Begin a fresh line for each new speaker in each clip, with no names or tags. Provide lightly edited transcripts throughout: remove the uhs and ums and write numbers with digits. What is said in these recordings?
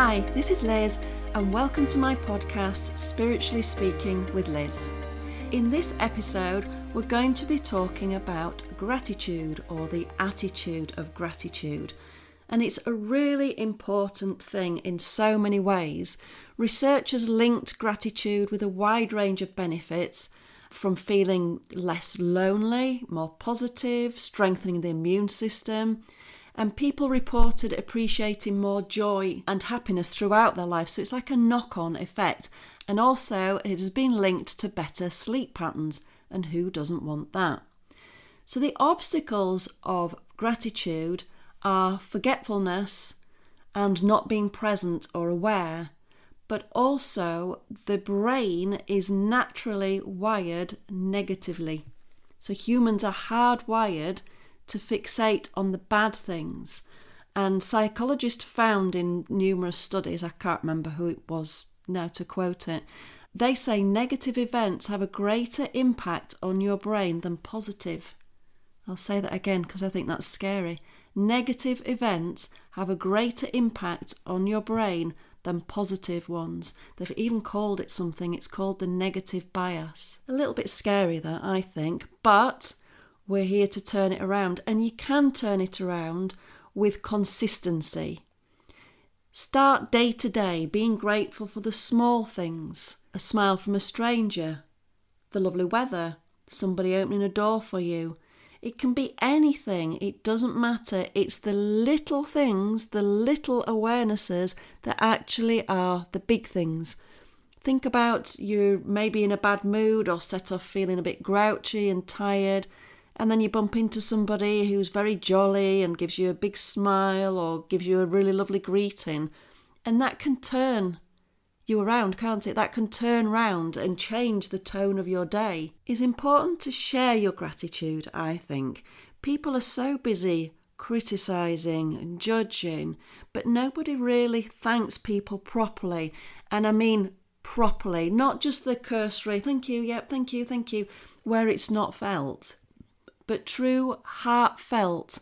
Hi, this is Liz, and welcome to my podcast, Spiritually Speaking with Liz. In this episode, we're going to be talking about gratitude, or the attitude of gratitude. And it's a really important thing in so many ways. Research has linked gratitude with a wide range of benefits, from feeling less lonely, more positive, strengthening the immune system. And people reported appreciating more joy and happiness throughout their life. So it's like a knock-on effect. And also it has been linked to better sleep patterns. And who doesn't want that? So the obstacles of gratitude are forgetfulness and not being present or aware. But also the brain is naturally wired negatively. So humans are hardwired to fixate on the bad things. And psychologists found in numerous studies, I can't remember who it was now to quote it, they say negative events have a greater impact on your brain than positive. I'll say that again because I think that's scary. Negative events have a greater impact on your brain than positive ones. They've even called it something. It's called the negative bias. A little bit scary, that, I think, but we're here to turn it around, and you can turn it around with consistency. Start day to day being grateful for the small things. A smile from a stranger, the lovely weather, somebody opening a door for you. It can be anything, it doesn't matter. It's the little things, the little awarenesses that actually are the big things. Think about you're maybe in a bad mood or set off feeling a bit grouchy and tired, and then you bump into somebody who's very jolly and gives you a big smile or gives you a really lovely greeting. And that can turn you around, can't it? That can turn round and change the tone of your day. It's important to share your gratitude, I think. People are so busy criticising and judging, but nobody really thanks people properly. And I mean properly, not just the cursory, thank you, yep, thank you, where it's not felt. But true, heartfelt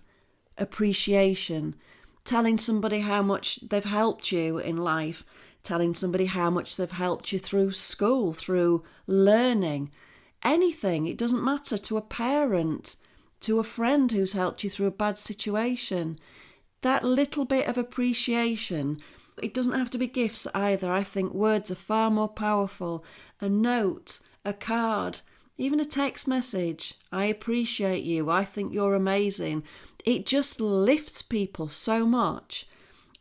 appreciation, telling somebody how much they've helped you in life, telling somebody how much they've helped you through school, through learning, anything, it doesn't matter, to a parent, to a friend who's helped you through a bad situation. That little bit of appreciation, it doesn't have to be gifts either. I think words are far more powerful. A note, a card, even a text message. I appreciate you. I think you're amazing. It just lifts people so much.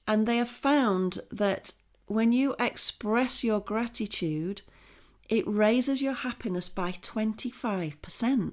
And they have found that when you express your gratitude, it raises your happiness by 25%.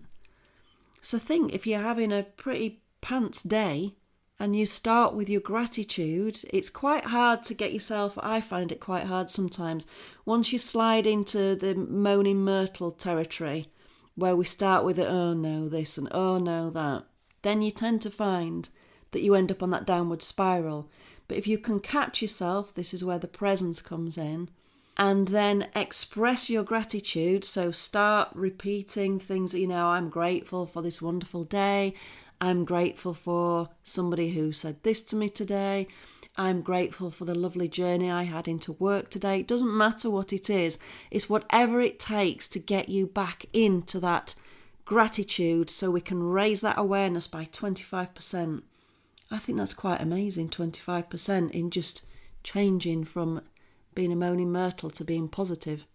So think, if you're having a pretty pants day and you start with your gratitude, it's quite hard to get yourself, I find it quite hard sometimes, once you slide into the moaning myrtle territory, where we start with oh no this and oh no that, then you tend to find that you end up on that downward spiral. But if you can catch yourself, this is where the presence comes in, and then express your gratitude. So start repeating things, I'm grateful for this wonderful day. I'm grateful for somebody who said this to me today. I'm grateful for the lovely journey I had into work today. It doesn't matter what it is. It's whatever it takes to get you back into that gratitude so we can raise that awareness by 25%. I think that's quite amazing, 25% in just changing from being a moaning myrtle to being positive.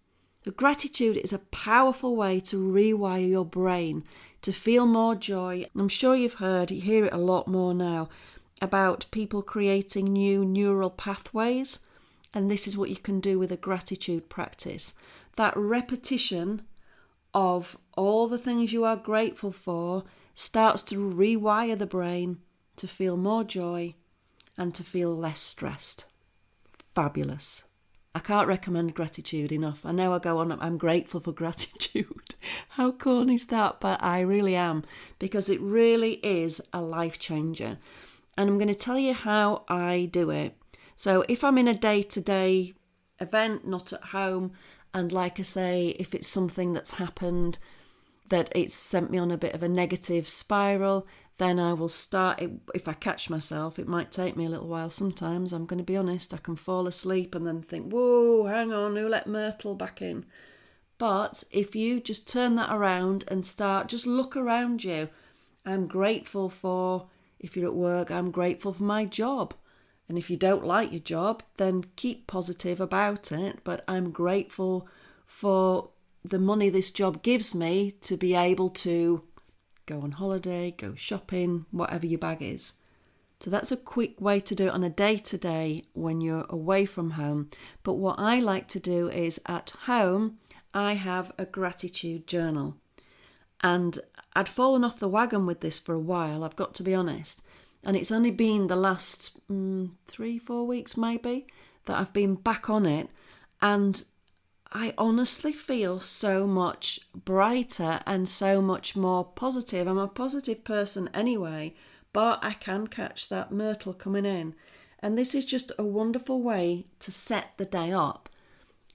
So gratitude is a powerful way to rewire your brain, to feel more joy. I'm sure you hear it a lot more now, about people creating new neural pathways. And this is what you can do with a gratitude practice. That repetition of all the things you are grateful for starts to rewire the brain to feel more joy and to feel less stressed. Fabulous. I can't recommend gratitude enough. I know I go on, I'm grateful for gratitude. How corny is that? But I really am, because it really is a life changer. And I'm going to tell you how I do it. So if I'm in a day-to-day event, not at home, and like I say, if it's something that's happened that it's sent me on a bit of a negative spiral, then I will start it. If I catch myself, it might take me a little while sometimes, I'm going to be honest. I can fall asleep and then think, whoa, hang on, who let Myrtle back in? But if you just turn that around and just look around you. I'm grateful for, if you're at work, I'm grateful for my job. And if you don't like your job, then keep positive about it. But I'm grateful for the money this job gives me to be able to go on holiday, go shopping, whatever your bag is. So that's a quick way to do it on a day-to-day when you're away from home. But what I like to do is at home, I have a gratitude journal. And I'd fallen off the wagon with this for a while, I've got to be honest. And it's only been the last 3-4 weeks maybe that I've been back on it. And I honestly feel so much brighter and so much more positive. I'm a positive person anyway, but I can catch that Myrtle coming in. And this is just a wonderful way to set the day up.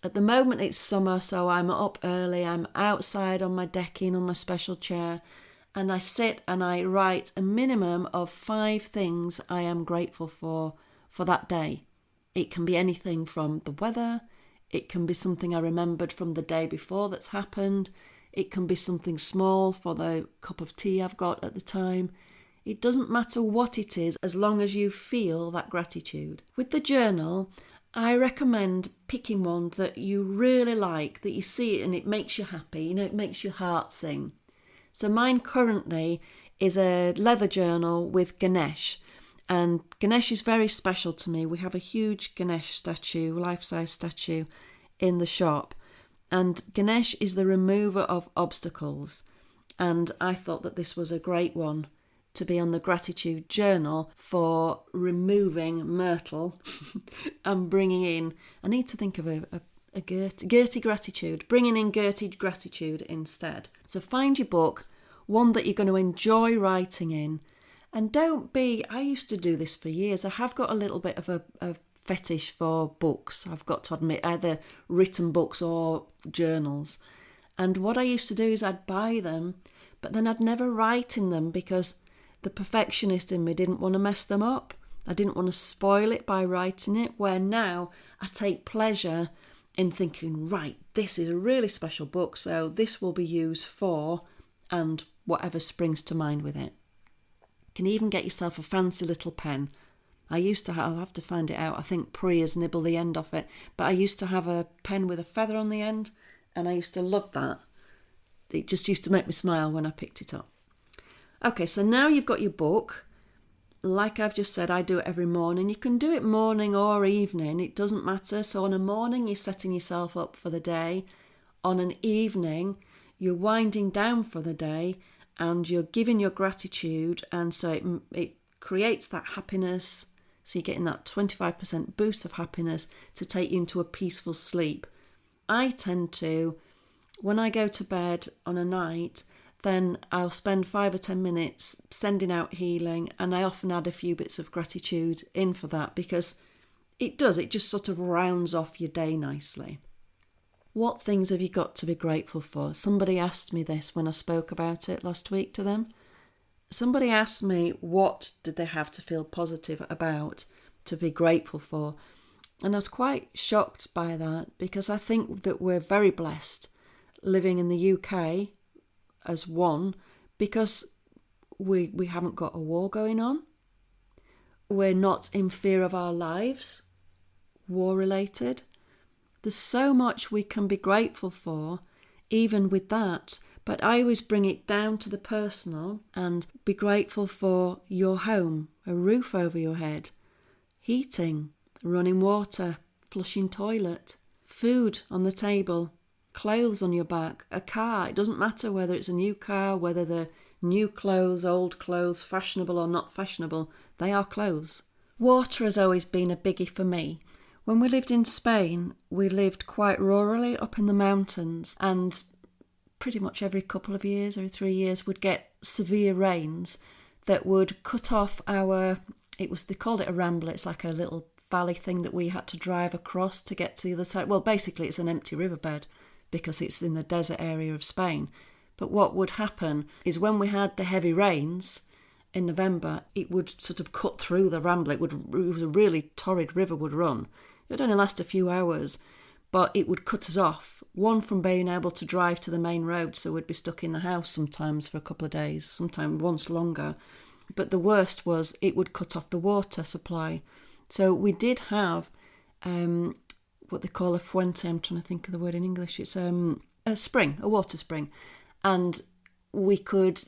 At the moment it's summer, so I'm up early, I'm outside on my decking on my special chair, and I sit and I write a minimum of 5 things I am grateful for that day. It can be anything from the weather, it can be something I remembered from the day before that's happened, it can be something small for the cup of tea I've got at the time. It doesn't matter what it is as long as you feel that gratitude. With the journal, I recommend picking one that you really like, that you see it and it makes you happy, it makes your heart sing. So mine currently is a leather journal with Ganesh, and Ganesh is very special to me. We have a huge Ganesh statue, life-size statue, in the shop, and Ganesh is the remover of obstacles, and I thought that this was a great one to be on the gratitude journal for removing Myrtle and bringing in, I need to think of a Gertie gratitude, bringing in Gertie gratitude instead. So find your book, one that you're going to enjoy writing in, and I used to do this for years, I have got a little bit of a fetish for books, I've got to admit, either written books or journals. And what I used to do is I'd buy them, but then I'd never write in them because the perfectionist in me didn't want to mess them up. I didn't want to spoil it by writing it, where now I take pleasure in thinking, right, this is a really special book, so this will be used for, and whatever springs to mind with it. You can even get yourself a fancy little pen. I'll have to find it out, I think Pri has nibbled the end off it, but I used to have a pen with a feather on the end, and I used to love that. It just used to make me smile when I picked it up. Okay, so now you've got your book. Like I've just said, I do it every morning. You can do it morning or evening, it doesn't matter. So on a morning, you're setting yourself up for the day. On an evening, you're winding down for the day and you're giving your gratitude. And so it creates that happiness. So you're getting that 25% boost of happiness to take you into a peaceful sleep. I tend to, when I go to bed on a night, then I'll spend 5 or 10 minutes sending out healing, and I often add a few bits of gratitude in for that because it just sort of rounds off your day nicely. What things have you got to be grateful for? Somebody asked me this when I spoke about it last week to them. Somebody asked me what did they have to feel positive about, to be grateful for. And I was quite shocked by that because I think that we're very blessed living in the UK as one, because we haven't got a war going on. We're not in fear of our lives, war related. There's so much we can be grateful for, even with that. But I always bring it down to the personal and be grateful for your home, a roof over your head, heating, running water, flushing toilet, food on the table, clothes on your back, a car. It doesn't matter whether it's a new car, whether they're new clothes, old clothes, fashionable or not fashionable, they are clothes. Water has always been a biggie for me. When we lived in Spain, we lived quite rurally up in the mountains, and pretty much every couple of years, every 3 years, we'd get severe rains that would cut off they called it a ramble, it's like a little valley thing that we had to drive across to get to the other side. Well, basically it's an empty riverbed because it's in the desert area of Spain. But what would happen is when we had the heavy rains in November, it would sort of cut through the Rambler. It was a really torrid river would run. It would only last a few hours, but it would cut us off. One, from being able to drive to the main road, so we'd be stuck in the house sometimes for a couple of days, sometimes once longer. But the worst was it would cut off the water supply. So we did have what they call a fuente. I'm trying to think of the word in English. It's a spring, a water spring. And we could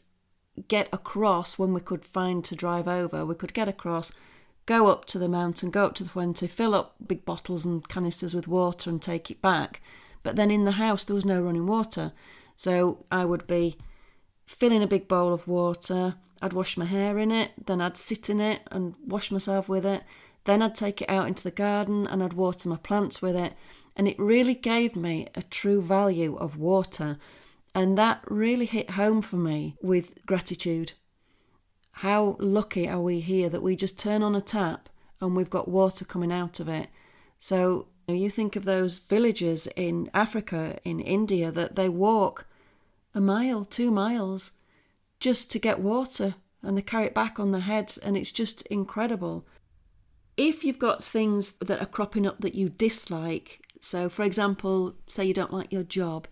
get across when we could find to drive over. We could get across, go up to the mountain, go up to the fuente, fill up big bottles and canisters with water and take it back. But then in the house, there was no running water. So I would be filling a big bowl of water. I'd wash my hair in it. Then I'd sit in it and wash myself with it. Then I'd take it out into the garden and I'd water my plants with it. And it really gave me a true value of water. And that really hit home for me with gratitude. How lucky are we here that we just turn on a tap and we've got water coming out of it. So you think of those villagers in Africa, in India, that they walk a mile, 2 miles just to get water, and they carry it back on their heads, and it's just incredible. If you've got things that are cropping up that you dislike, so for example, say you don't like your job,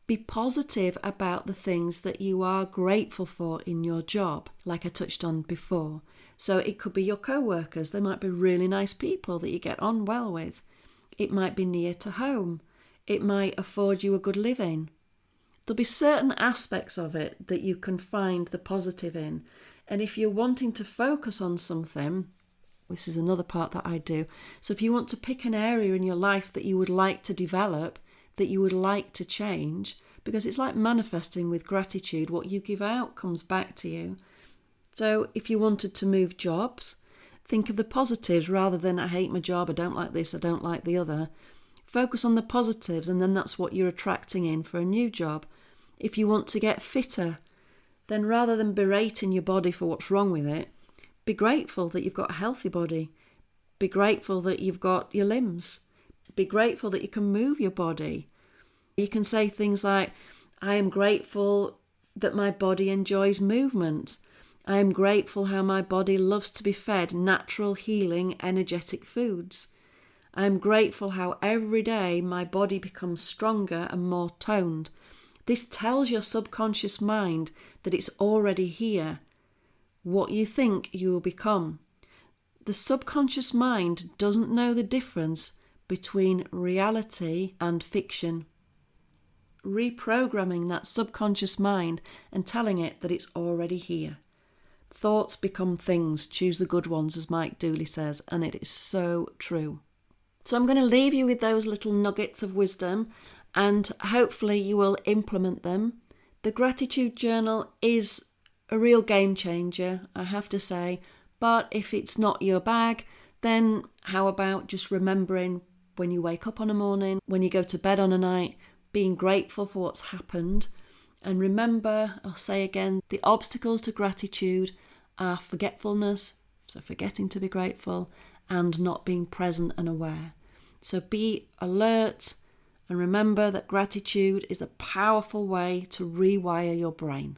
be positive about the things that you are grateful for in your job, like I touched on before. So it could be your co-workers. They might be really nice people that you get on well with. It might be near to home. It might afford you a good living. There'll be certain aspects of it that you can find the positive in. And if you're wanting to focus on something, this is another part that I do. So if you want to pick an area in your life that you would like to develop, that you would like to change, because it's like manifesting with gratitude. What you give out comes back to you. So if you wanted to move jobs, think of the positives rather than I hate my job, I don't like this, I don't like the other. Focus on the positives, and then that's what you're attracting in for a new job. If you want to get fitter, then rather than berating your body for what's wrong with it, be grateful that you've got a healthy body. Be grateful that you've got your limbs. Be grateful that you can move your body. You can say things like, I am grateful that my body enjoys movement. I am grateful how my body loves to be fed natural, healing, energetic foods. I am grateful how every day my body becomes stronger and more toned. This tells your subconscious mind that it's already here. What you think, you will become. The subconscious mind doesn't know the difference between reality and fiction. Reprogramming that subconscious mind and telling it that it's already here. Thoughts become things. Choose the good ones, as Mike Dooley says, and it is so true. So I'm going to leave you with those little nuggets of wisdom, and hopefully you will implement them. The gratitude journal is a real game changer, I have to say, but if it's not your bag, then how about just remembering when you wake up on a morning, when you go to bed on a night, being grateful for what's happened. And remember, I'll say again, the obstacles to gratitude are forgetfulness, so forgetting to be grateful, and not being present and aware. So be alert and remember that gratitude is a powerful way to rewire your brain.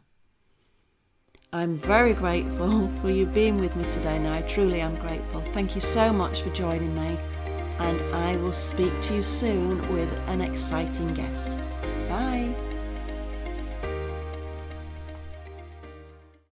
I'm very grateful for you being with me today. Now, I truly am grateful. Thank you so much for joining me, and I will speak to you soon with an exciting guest. Bye.